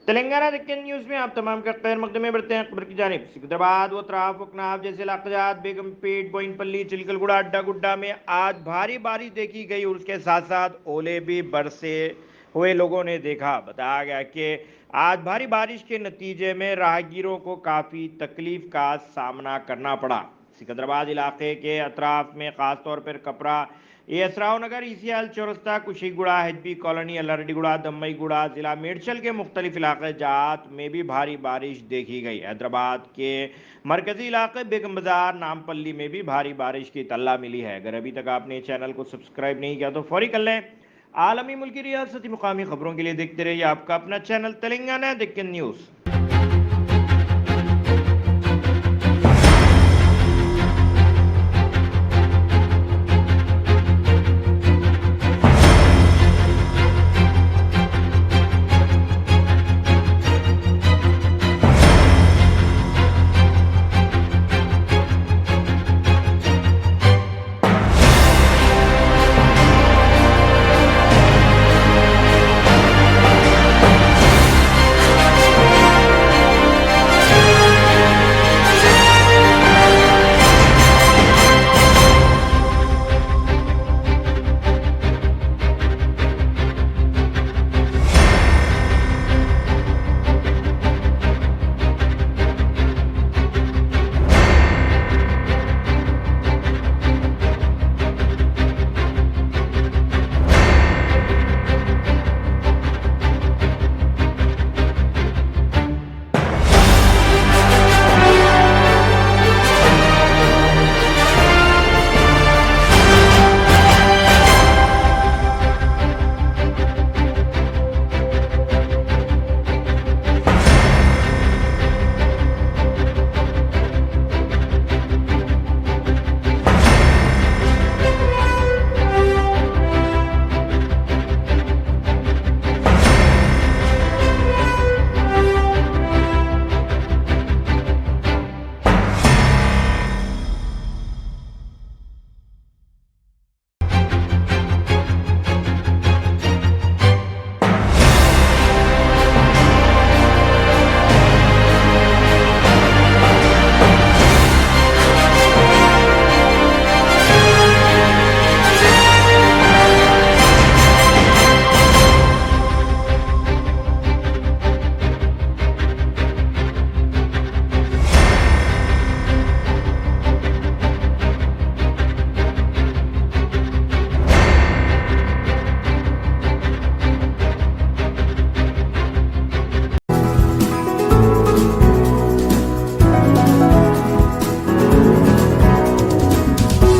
Telangana Deccan news में आप तमाम का खैर मकदम में बढ़ते हैं खबर की जानिब। सिकंदराबाद व त्राफ वकनाफ जैसे इलाकाजात बेगमपेट बोइनपल्ली चिलकलगुड़ा अड्डा गुड्डा में आज भारी बारिश देखी गई और उसके साथ साथ ओले भी बरसे हुए लोगों ने देखा। बताया गया कि आज भारी बारिश के नतीजे में राहगीरों को काफ़ी तकलीफ का सामना करना पड़ा। सिकंदराबाद इलाके के अतराफ में ख़ासतौर पर कपरा एसराव नगर ईसीएल चौरस्ता कुशीगुड़ा एचपी कॉलोनी अल्लारेड्डीगुड़ा दम्मईगुड़ा जिला मेडचल के मुख्तलिफ इलाके जात में भी भारी बारिश देखी गई। हैदराबाद के मरकजी इलाके बेगम बाजार नामपल्ली में भी भारी बारिश की तल्ला मिली है। अगर अभी तक आपने चैनल को सब्सक्राइब नहीं किया तो फौरी कर लें। आलमी मुल्की रियासती मुकामी खबरों के लिए देखते रहिए आपका अपना चैनल तेलंगाना दक्कन न्यूज़।